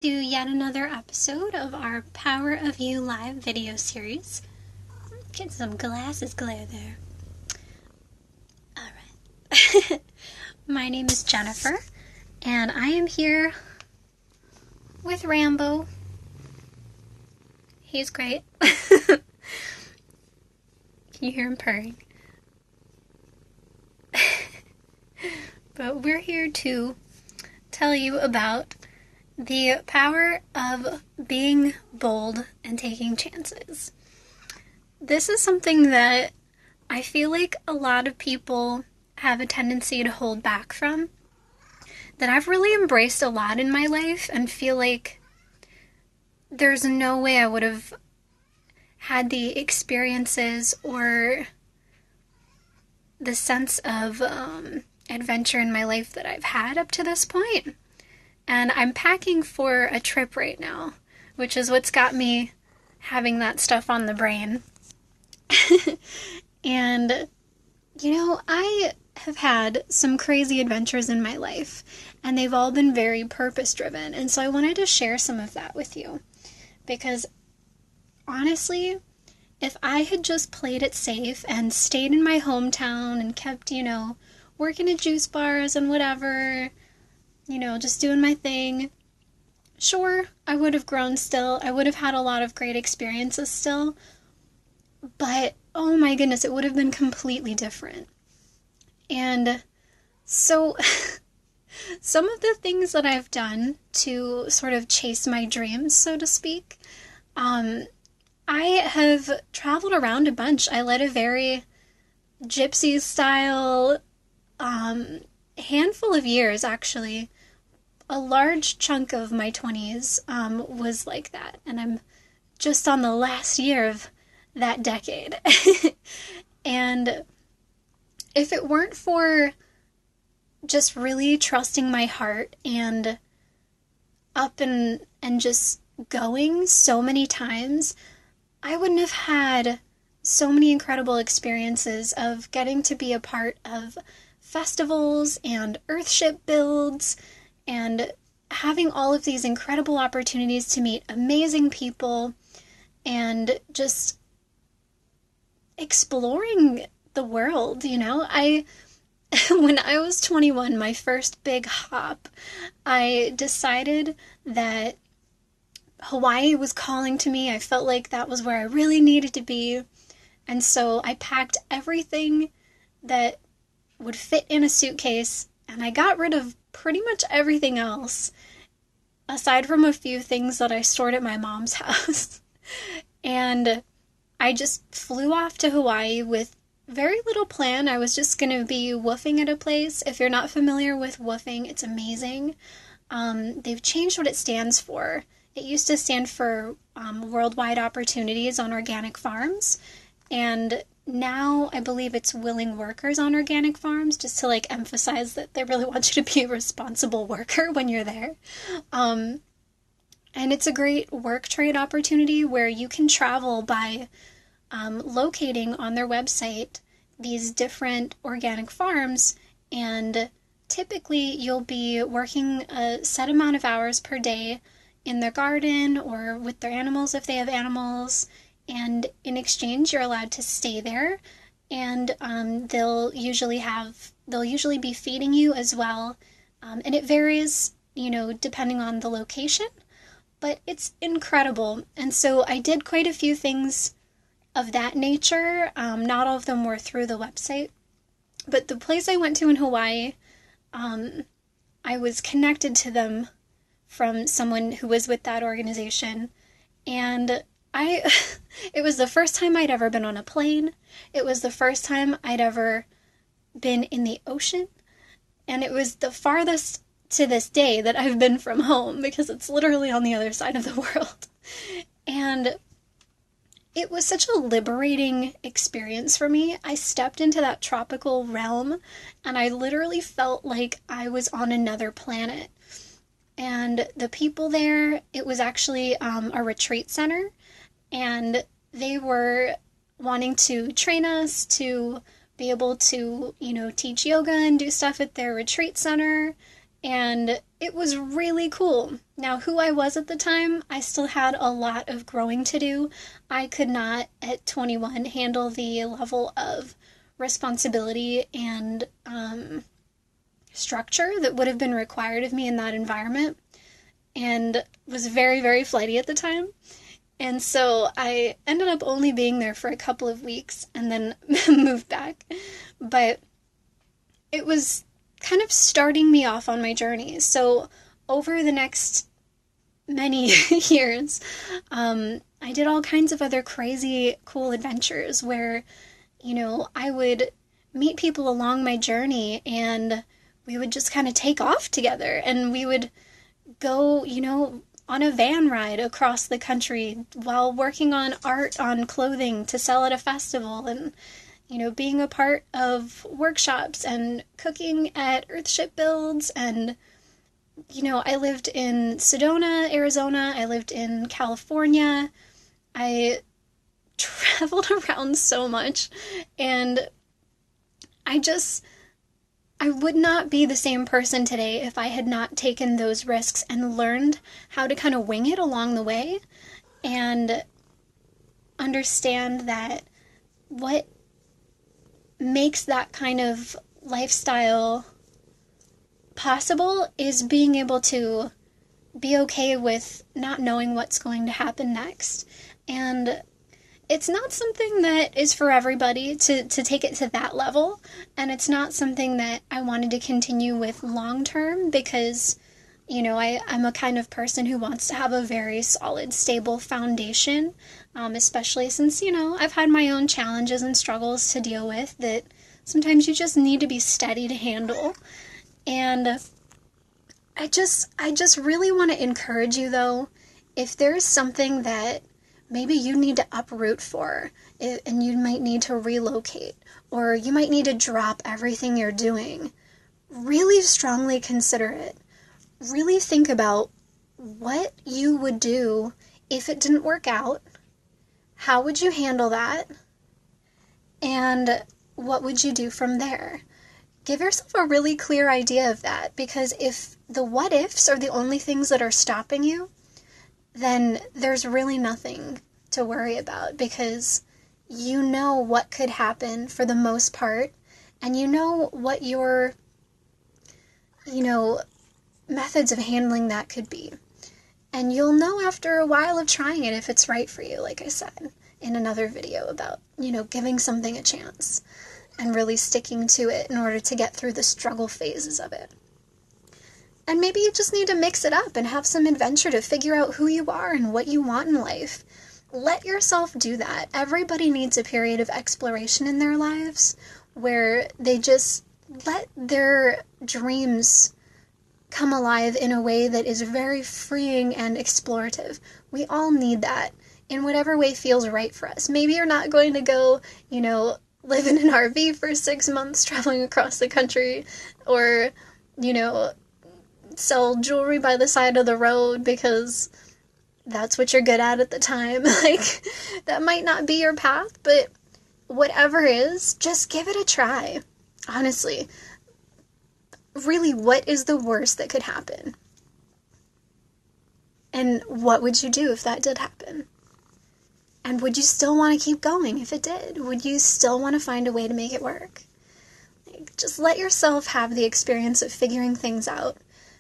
To yet another episode of our Power of You live video series. Get some glasses glare there. Alright. My name is Jennifer, and I am here with Rambo. He's great. Can you hear him purring? But we're here to tell you about the power of being bold and taking chances. This is something that I feel like a lot of people have a tendency to hold back from, that I've really embraced a lot in my life and feel like there's no way I would have had the experiences or the sense of adventure in my life that I've had up to this point. And I'm packing for a trip right now, which is what's got me having that stuff on the brain. And, I have had some crazy adventures in my life, and they've all been very purpose-driven. And so I wanted to share some of that with you. Because, honestly, if I had just played it safe and stayed in my hometown and kept, working at juice bars and whatever, just doing my thing, sure, I would have grown still. I would have had a lot of great experiences still. But, oh my goodness, it would have been completely different. And so, some of the things that I've done to sort of chase my dreams, so to speak, I have traveled around a bunch. I led a very gypsy style handful of years, actually. A large chunk of my 20s was like that, and I'm just on the last year of that decade. And if it weren't for just really trusting my heart and up and just going so many times, I wouldn't have had so many incredible experiences of getting to be a part of festivals and earthship builds and having all of these incredible opportunities to meet amazing people and just exploring the world, when I was 21, my first big hop, I decided that Hawaii was calling to me. I felt like that was where I really needed to be. And so I packed everything that would fit in a suitcase, and I got rid of pretty much everything else, aside from a few things that I stored at my mom's house. And I just flew off to Hawaii with very little plan. I was just going to be woofing at a place. If you're not familiar with woofing, it's amazing. They've changed what it stands for. It used to stand for Worldwide Opportunities on Organic Farms, and now I believe it's Willing Workers on Organic Farms, just to emphasize that they really want you to be a responsible worker when you're there. And it's a great work trade opportunity where you can travel by locating on their website these different organic farms, and typically you'll be working a set amount of hours per day in their garden or with their animals if they have animals, and in exchange you're allowed to stay there, and they'll usually be feeding you as well, and it varies, depending on the location, but it's incredible. And so I did quite a few things of that nature. Not all of them were through the website, but the place I went to in Hawaii, I was connected to them from someone who was with that organization, and it was the first time I'd ever been on a plane. It was the first time I'd ever been in the ocean, and it was the farthest to this day that I've been from home, because it's literally on the other side of the world. And it was such a liberating experience for me. I stepped into that tropical realm, and I literally felt like I was on another planet. And the people there, it was actually a retreat center, and they were wanting to train us to be able to, teach yoga and do stuff at their retreat center. And it was really cool. Now, who I was at the time, I still had a lot of growing to do. I could not, at 21, handle the level of responsibility and structure that would have been required of me in that environment, and was very, very flighty at the time. And so I ended up only being there for a couple of weeks and then moved back. But it was kind of starting me off on my journey. So over the next many years, I did all kinds of other crazy, cool adventures where, I would meet people along my journey and we would just kind of take off together and we would go, on a van ride across the country while working on art on clothing to sell at a festival and, being a part of workshops and cooking at Earthship builds. And, I lived in Sedona, Arizona. I lived in California. I traveled around so much, and I would not be the same person today if I had not taken those risks and learned how to kind of wing it along the way and understand that what makes that kind of lifestyle possible is being able to be okay with not knowing what's going to happen next. And it's not something that is for everybody to take it to that level, and it's not something that I wanted to continue with long term because, I'm a kind of person who wants to have a very solid, stable foundation, especially since, I've had my own challenges and struggles to deal with that sometimes you just need to be steady to handle. And I just really want to encourage you, though, if there's something that maybe you need to uproot for, and you might need to relocate, or you might need to drop everything you're doing, really strongly consider it. Really think about what you would do if it didn't work out. How would you handle that? And what would you do from there? Give yourself a really clear idea of that, because if the what ifs are the only things that are stopping you, then there's really nothing to worry about, because you know what could happen for the most part, and you know what your, methods of handling that could be. And you'll know after a while of trying it if it's right for you, like I said in another video about, giving something a chance and really sticking to it in order to get through the struggle phases of it. And maybe you just need to mix it up and have some adventure to figure out who you are and what you want in life. Let yourself do that. Everybody needs a period of exploration in their lives where they just let their dreams come alive in a way that is very freeing and explorative. We all need that in whatever way feels right for us. Maybe you're not going to go, live in an RV for 6 months traveling across the country, or, sell jewelry by the side of the road because that's what you're good at the time. Like, that might not be your path, but whatever is, just give it a try. Honestly. Really, what is the worst that could happen? And what would you do if that did happen? And would you still want to keep going if it did? Would you still want to find a way to make it work? Like, just let yourself have the experience of figuring things out,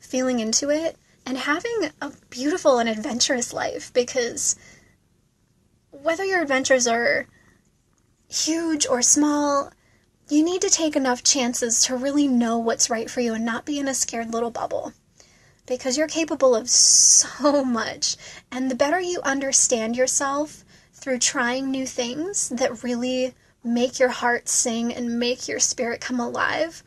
feeling into it, and having a beautiful and adventurous life, because whether your adventures are huge or small, you need to take enough chances to really know what's right for you and not be in a scared little bubble, because you're capable of so much. And the better you understand yourself through trying new things that really make your heart sing and make your spirit come alive,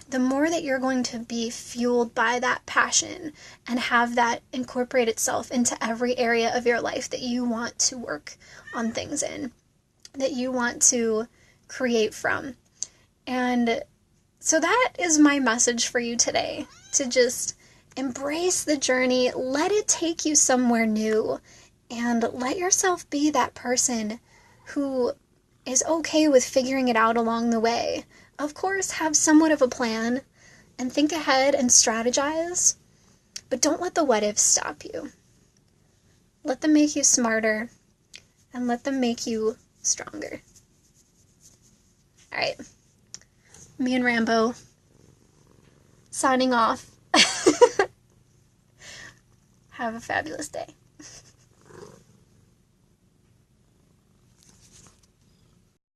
the more that you're going to be fueled by that passion and have that incorporate itself into every area of your life that you want to work on things in, that you want to create from. And so that is my message for you today, to just embrace the journey, let it take you somewhere new, and let yourself be that person who is okay with figuring it out along the way. Of course, have somewhat of a plan. and think ahead and strategize, but don't let the what ifs stop you. Let them make you smarter, and let them make you stronger. All right, me and Rambo signing off. Have a fabulous day.